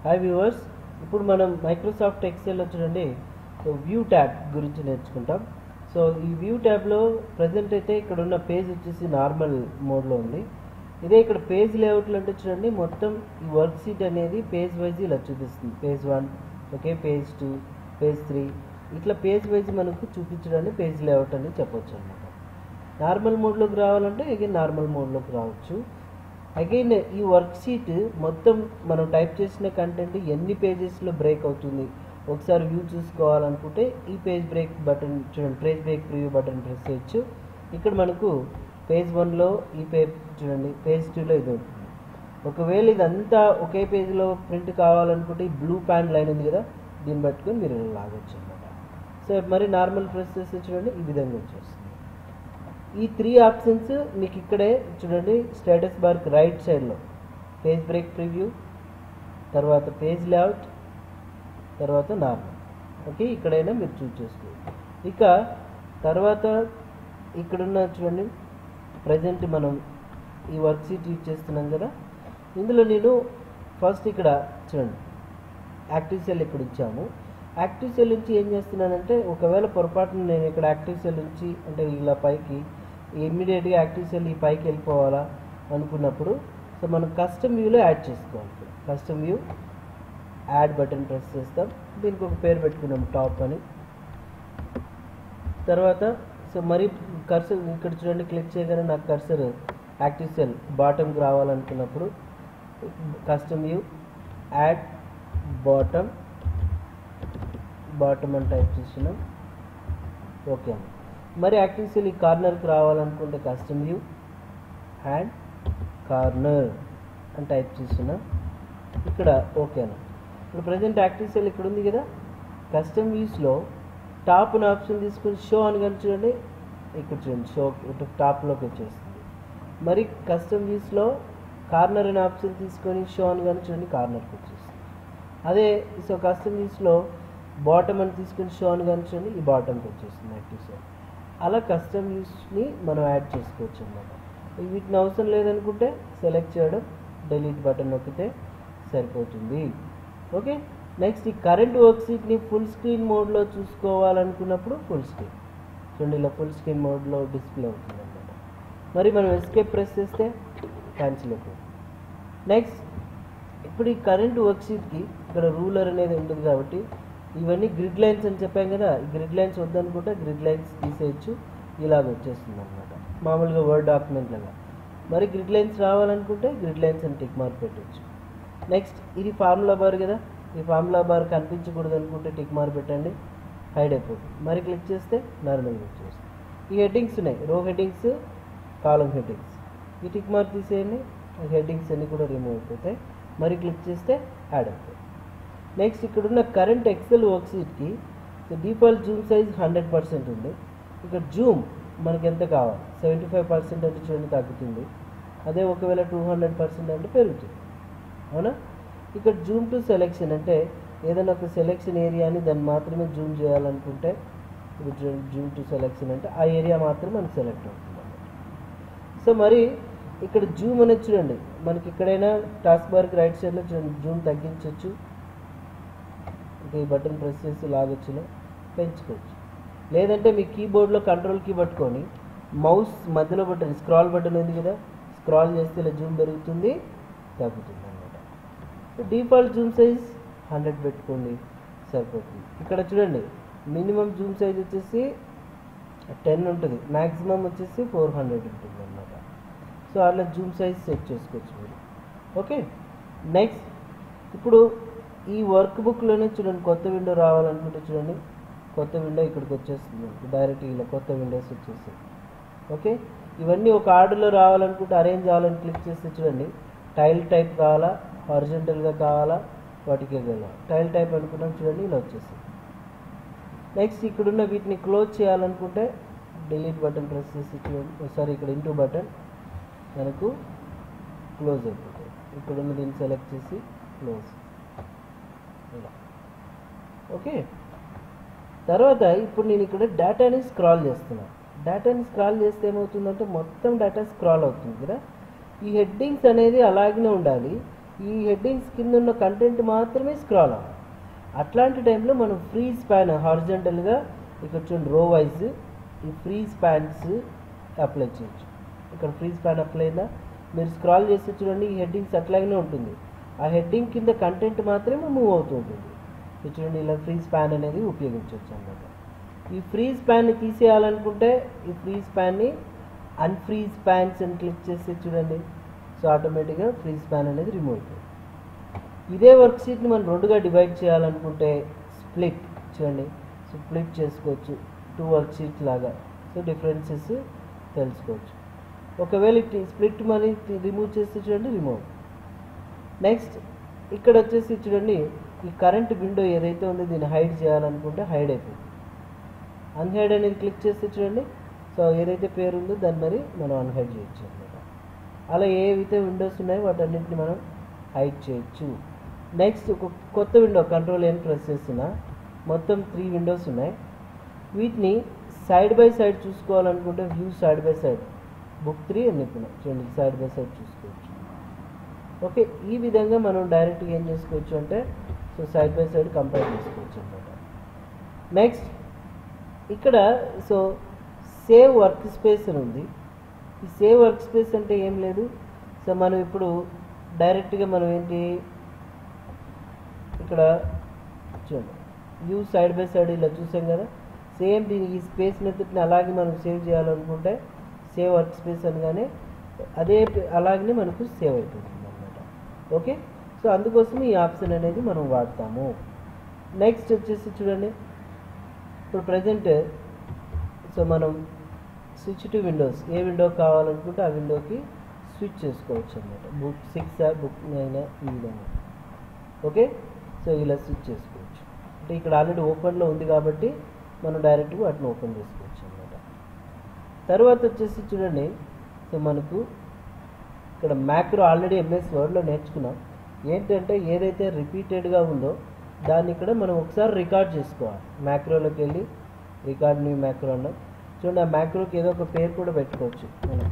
Hi viewers, ఇప్పుడు మనం Microsoft ఎక్సెల్లో చూడండి వ్యూ ట్యాబ్ గురించి నేర్చుకుంటాం. సో ఈ వ్యూ ట్యాబ్లో ప్రజెంట్ అయితే ఇక్కడ ఉన్న పేజ్ వచ్చేసి నార్మల్ మోడ్లో ఉంది. ఇదే ఇక్కడ పేజ్ లేఅవుట్లు అంటే చూడండి, మొత్తం ఈ వర్క్ షీట్ అనేది పేజ్ వైజ్ ఇలా చూపిస్తుంది. పేజ్ 1, ఓకే, పేజ్ 2, పేజ్ 3, ఇట్లా పేజ్ వైజ్ మనకు చూపించడానికి పేజ్ లేఅవుట్ అని చెప్పొచ్చు అనమాట. నార్మల్ మోడ్లోకి రావాలంటే అగైన్ నార్మల్ మోడ్లోకి రావచ్చు. అగైన్ ఈ వర్క్ షీట్ మొత్తం మనం టైప్ చేసిన కంటెంట్ ఎన్ని పేజెస్లో బ్రేక్ అవుతుంది ఒకసారి వ్యూ చూసుకోవాలనుకుంటే ఈ పేజ్ బ్రేక్ బటన్ చూడండి, page break preview button press చేయొచ్చు. ఇక్కడ మనకు పేజ్ 1లో ఈ పేజ్ చూడండి, పేజ్ 2లో ఇది ఉంటుంది. ఒకవేళ ఇదంతా ఒకే పేజ్లో ప్రింట్ కావాలనుకుంటే ఈ బ్లూ ప్యాన్ లైన్ ఉంది కదా, దీన్ని పట్టుకొని మీరు లాగొచ్చు అనమాట. సో మరి నార్మల్ ప్రెస్ చేస్తే చూడండి ఈ విధంగా వచ్చేస్తుంది. ఈ 3 ఆప్షన్స్ మీకు ఇక్కడే చూడండి, స్టేటస్ బార్కి రైట్ సైడ్లో పేజ్ బ్రేక్ ప్రివ్యూ, తర్వాత పేజ్ లేఅవుట్, తర్వాత నార్మల్. ఓకే, ఇక్కడైనా మీరు చూస్ చేసుకోవచ్చు. ఇక తర్వాత ఇక్కడున్న చూడండి, ప్రజెంట్ మనం ఈ వర్క్ షీట్ యూజ్ చేస్తున్నాం కదా, ఇందులో నేను ఫస్ట్ ఇక్కడ చూడండి యాక్టివ్ సెల్ ఇక్కడ ఇచ్చాము. యాక్టివ్ సెల్ నుంచి ఏం చేస్తున్నానంటే, ఒకవేళ పొరపాటున నేను ఇక్కడ యాక్టివ్ సెల్ నుంచి అంటే ఇలా పైకి ఇమ్మీడియట్గా యాక్టివ్ సెల్ ఈ పైకి వెళ్ళిపోవాలా అనుకున్నప్పుడు సో మనం కస్టమ్ వ్యూలో యాడ్ చేసుకోవాలి. Custom view add button press చేస్తాం. దీనికి ఒక పేరు పెట్టుకున్నాం టాప్ అని. తర్వాత సో మరి కర్సర్ ఇక్కడ చూడండి, క్లిక్ చేయగానే నాకు కర్సర్ యాక్టివ్ సెల్ బాటమ్కి రావాలనుకున్నప్పుడు కస్టమ్ వ్యూ యాడ్ బాటమ్ అని టైప్ చేస్తున్నాం. ఓకే అండి. మరి యాక్టివ్ సెల్ ఈ కార్నర్కి రావాలనుకుంటే కస్టమ్ వ్యూ యాడ్ కార్నర్ అని టైప్ చేస్తున్నాం. ఇక్కడ ఓకేనా. ఇప్పుడు ప్రజెంట్ యాక్టివ్ సెల్ ఇక్కడ ఉంది కదా, కస్టమ్ వ్యూస్లో టాప్ అని ఆప్షన్ తీసుకుని షో అని కానీ చూడండి, ఇక్కడ చూడండి షో ఇటు టాప్లోకి వచ్చేస్తుంది. మరి కస్టమ్ వ్యూస్లో కార్నర్ అనే ఆప్షన్ తీసుకొని షో అని కానీ చూడండి కార్నర్కి వచ్చేస్తుంది. అదే సో కస్టమ్ వ్యూస్లో బాటమ్ అని తీసుకుని షో అని కానీ చూడండి ఈ బాటమ్కి వచ్చేస్తుంది యాక్టివ్ సెల్. అలా కస్టమ్ వ్యూస్ని మనం యాడ్ చేసుకోవచ్చు అన్నమాట. వీటిని అవసరం లేదనుకుంటే సెలెక్ట్ చేయడం, డిలీట్ బటన్ నొక్కితే సరిపోతుంది. ఓకే, నెక్స్ట్ ఈ కరెంట్ వర్క్ షీట్ని ఫుల్ స్క్రీన్ మోడ్లో చూసుకోవాలనుకున్నప్పుడు ఫుల్ స్క్రీన్ చూడండి, ఇలా ఫుల్ స్క్రీన్ మోడ్లో డిస్ప్లే అవుతుంది అన్నమాట. మరి మనం ఎస్కేప్ ప్రెస్ చేస్తే క్యాన్సిల్ అయిపోతుంది. నెక్స్ట్ ఇప్పుడు ఈ కరెంట్ వర్క్ షీట్కి ఇక్కడ రూలర్ అనేది ఉంటుంది కాబట్టి ఇవన్నీ గ్రిడ్ లైన్స్ అని చెప్పాం కదా, ఈ గ్రిడ్ లైన్స్ వద్దనుకుంటే గ్రిడ్ లైన్స్ తీసేయచ్చు, ఇలాగ వచ్చేస్తుంది అనమాట మామూలుగా వర్డ్ డాక్యుమెంట్లలో. మరి గ్రిడ్ లైన్స్ రావాలనుకుంటే గ్రిడ్ లైన్స్ అని టిక్ మార్క్ పెట్టవచ్చు. నెక్స్ట్ ఇది ఫార్ములా బార్ కదా, ఈ ఫార్ములా బార్ కనిపించకూడదు అనుకుంటే టిక్ మార్క్ పెట్టండి, హైడ్ అయిపోతుంది. మరి క్లిక్ చేస్తే నార్మల్గా వచ్చేస్తుంది. ఈ హెడ్డింగ్స్ ఉన్నాయి, రో హెడ్డింగ్స్, కాలం హెడ్డింగ్స్, ఈ టిక్ మార్క్ తీసేయండి, హెడ్డింగ్స్ అన్నీ కూడా రిమూవ్ అయిపోతాయి. మరి క్లిక్ చేస్తే యాడ్ అవుతాయి. నెక్స్ట్ ఇక్కడున్న కరెంట్ ఎక్సెల్ వర్క్ షీట్కి డిఫాల్ట్ జూమ్ సైజ్ 100% ఉంది. ఇక్కడ జూమ్ మనకి ఎంత కావాలి, 75% అంటే చూడండి తగ్గుతుంది. అదే ఒకవేళ 200% అంటే పెరుగుతుంది, అవునా. ఇక్కడ జూమ్ టు సెలెక్షన్ అంటే ఏదైనా ఒక సెలెక్షన్ ఏరియాని దాన్ని మాత్రమే జూమ్ చేయాలనుకుంటే ఇప్పుడు జూమ్ టు సెలెక్షన్ అంటే ఆ ఏరియా మాత్రం మనకి సెలెక్ట్ అవుతుంది అన్నమాట. సో మరి ఇక్కడ జూమ్ అనేది చూడండి, మనకి ఎక్కడైనా టాస్క్ బార్కి రైట్ సైడ్లో చూడండి జూమ్ తగ్గించవచ్చు, ఈ బటన్ ప్రెస్ చేసి లాగొచ్చులో పెంచుకోవచ్చు. లేదంటే మీ కీబోర్డ్లో కంట్రోల్ కీ పట్టుకొని మౌస్ మధ్యలో బటన్ స్క్రాల్ బటన్ ఉంది కదా, స్క్రాల్ చేస్తే ఇలా జూమ్ పెరుగుతుంది తగ్గుతుంది అనమాట. డిఫాల్ట్ జూమ్ సైజ్ 100 పెట్టుకోండి సరిపోతుంది. ఇక్కడ చూడండి మినిమం జూమ్ సైజ్ వచ్చేసి 10 ఉంటుంది, మ్యాక్సిమం వచ్చేసి 400 ఉంటుంది అనమాట. సో అలా జూమ్ సైజ్ సెట్ చేసుకోవచ్చు మీరు. ఓకే, నెక్స్ట్ ఇప్పుడు ఈ వర్క్ బుక్లోనే చూడండి కొత్త విండో రావాలనుకుంటే చూడండి కొత్త విండో ఇక్కడికి వచ్చేస్తుంది, డైరెక్ట్ ఇలా కొత్త విండోస్ వచ్చేస్తాయి. ఓకే, ఇవన్నీ ఒక ఆర్డర్లో రావాలనుకుంటే అరేంజ్ అవ్వాలని క్లిక్ చేస్తే చూడండి టైల్ టైప్ కావాలా, హారిజంటల్గా కావాలా, వాటికే కావాలా. టైల్ టైప్ అనుకున్నాం చూడండి ఇలా వచ్చేస్తుంది. నెక్స్ట్ ఇక్కడున్న వీటిని క్లోజ్ చేయాలనుకుంటే డిలీట్ బటన్ ప్రెస్ చేసి చూడండి, సారీ ఇక్కడ ఇంటూ బటన్ మనకు క్లోజ్ అయిపోతుంది. ఇక్కడున్న దీన్ని సెలెక్ట్ చేసి క్లోజ్. ఓకే, తర్వాత ఇప్పుడు నేను ఇక్కడ డేటాని స్క్రాల్ చేస్తున్నాను. డేటాని స్క్రాల్ చేస్తే ఏమవుతుందంటే మొత్తం డేటా స్క్రాల్ అవుతుంది కదా. ఈ హెడ్డింగ్స్ అనేది అలాగనే ఉండాలి. ఈ హెడ్డింగ్స్ కింద ఉన్న కంటెంట్ మాత్రమే స్క్రాల్ అవ్వాలి. అట్లాంటి టైంలో మనం ఫ్రీ స్పాన్ హారిజంటల్గా ఇక్కడ చూడండి రో వైజ్ ఈ ఫ్రీ స్పాన్స్ అప్లై చేయొచ్చు. ఇక్కడ ఫ్రీ స్పాన్ అప్లై అయిందా, మీరు స్క్రాల్ చేస్తే చూడండి ఈ హెడ్డింగ్స్ అట్లాగనే ఉంటుంది. ఆ హెడ్డింగ్ కింద కంటెంట్ మాత్రమే మూవ్ అవుతూ ఉంటుంది. చూడండి ఇలా ఫ్రీ స్పాన్ అనేది ఉపయోగించవచ్చు అన్నమాట. ఈ ఫ్రీ స్పాన్ని తీసేయాలనుకుంటే ఈ ఫ్రీ స్పాన్ని అన్ఫ్రీ స్పాన్స్ అని క్లిక్ చేస్తే చూడండి సో ఆటోమేటిక్గా ఫ్రీ స్పాన్ అనేది రిమూవ్ అవుతుంది. ఇదే వర్క్షీట్ని మనం రెండుగా డివైడ్ చేయాలనుకుంటే స్ప్లిట్ చూడండి, సో స్ప్లిట్ చేసుకోవచ్చు 2 వర్క్షీట్ లాగా. సో డిఫరెన్సెస్ తెలుసుకోవచ్చు. ఒకవేళ స్ప్లిట్ మనీ రిమూవ్ చేస్తే చూడండి రిమూవ్. నెక్స్ట్ ఇక్కడ వచ్చేసి చూడండి ఈ కరెంట్ విండో ఏదైతే ఉందో దీన్ని హైడ్ చేయాలనుకుంటే హైడ్ అయిపోతుంది. అన్హైడ్ అనేది క్లిక్ చేస్తే చూడండి సో ఏదైతే పేరు ఉందో దాన్ని మరి మనం అన్హైడ్ చేయొచ్చు అనమాట. అలా ఏవైతే విండోస్ ఉన్నాయో వాటన్నింటిని మనం హైడ్ చేయొచ్చు. నెక్స్ట్ ఒక కొత్త విండో Ctrl+N ప్రెస్ చేస్తున్నా, మొత్తం 3 విండోస్ ఉన్నాయి. వీటిని సైడ్ బై సైడ్ చూసుకోవాలనుకుంటే view side by side book 3 అని చెప్పిన చూడండి సైడ్ బై సైడ్ చూసుకోవచ్చు. ఓకే, ఈ విధంగా మనం డైరెక్ట్గా ఏం చేసుకోవచ్చు అంటే so side by side compare చేసుకోవచ్చు అనమాట. నెక్స్ట్ ఇక్కడ సో సేవ్ వర్క్ స్పేస్ అని ఉంది. ఈ సేవ్ వర్క్ స్పేస్ అంటే ఏం లేదు, సో మనం ఇప్పుడు డైరెక్ట్గా మనం ఏంటి ఇక్కడ చూడండి వ్యూ సైడ్ బై సైడ్ ఇలా చూసాం కదా, సేమ్ దీని ఈ స్పేస్ నెత్తిని అలాగే మనం సేవ్ చేయాలనుకుంటే సేవ్ వర్క్ స్పేస్ అనగానే అదే అలాగనే మనకు సేవ్ అయిపోతుంది అనమాట. ఓకే, సో అందుకోసం ఈ ఆప్షన్ అనేది మనం వాడతాము. నెక్స్ట్ వచ్చేసి చూడండి ఇప్పుడు ప్రజెంట్ సో మనం switch to Windows, A window కావాలనుకుంటే ఆ విండోకి స్విచ్ చేసుకోవచ్చు అనమాట. బుక్ 6 బుక్ 9 ఈ విధంగా. ఓకే, సో ఇలా స్విచ్ చేసుకోవచ్చు. అంటే ఇక్కడ ఆల్రెడీ ఓపెన్లో ఉంది కాబట్టి మనం డైరెక్ట్గా వాటిని ఓపెన్ చేసుకోవచ్చు అనమాట. తర్వాత వచ్చేసి చూడండి సో మనకు ఇక్కడ మ్యాక్రో ఆల్రెడీ MS వర్డ్లో నేర్చుకున్నాం. ఏంటంటే ఏదైతే రిపీటెడ్గా ఉందో దాన్ని ఇక్కడ మనం ఒకసారి రికార్డ్ చేసుకోవాలి. మ్యాక్రోలోకి వెళ్ళి రికార్డ్ న్యూ మ్యాక్రో అన్నాం చూడండి, ఆ మ్యాక్రోకి ఏదో ఒక పేరు కూడా పెట్టుకోవచ్చు మనం.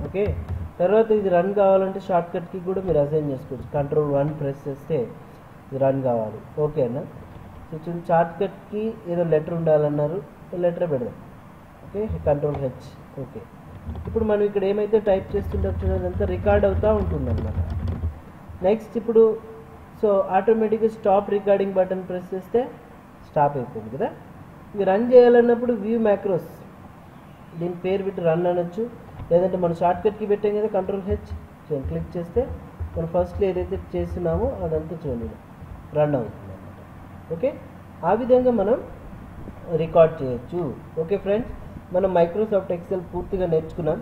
ఓకే, తర్వాత ఇది రన్ కావాలంటే షార్ట్కట్కి కూడా మీరు అసైన్ చేసుకోవచ్చు. Ctrl+1 ప్రెస్ చేస్తే ఇది రన్ కావాలి. ఓకే అన్న, సో చూడండి షార్ట్కట్కి ఏదో లెటర్ ఉండాలన్నారు, లెటర్ పెడదాం. Okay, Ctrl+H. ఓకే, ఇప్పుడు మనం ఇక్కడ ఏమైతే టైప్ చేస్తుంటాం చూడండి అంతా రికార్డ్ అవుతూ ఉంటుంది అనమాట. నెక్స్ట్ ఇప్పుడు సో ఆటోమేటిక్గా స్టాప్ రికార్డింగ్ బటన్ ప్రెస్ చేస్తే స్టాప్ అయిపోయింది కదా. ఇది రన్ చేయాలన్నప్పుడు వ్యూ మ్యాక్రోస్ దీని పేరు పెట్టి రన్ అనొచ్చు, లేదంటే మనం షార్ట్కట్కి పెట్టాం కదా Ctrl+H చూడండి క్లిక్ చేస్తే మనం ఫస్ట్లో ఏదైతే చేస్తున్నామో అదంతా చూడండి రన్ అవుతుంది అన్నమాట. ఓకే, ఆ విధంగా మనం రికార్డ్ చేయొచ్చు. ఓకే ఫ్రెండ్స్, మనం మైక్రోసాఫ్ట్ ఎక్సెల్ పూర్తిగా నేర్చుకున్నాం.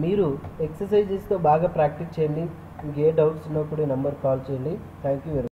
మీరు ఎక్సర్సైజెస్తో బాగా ప్రాక్టీస్ చేయండి. మీకు ఏ డౌట్స్ ఉన్నప్పుడు ఈ నెంబర్ కాల్ చేయండి. Thank you very much.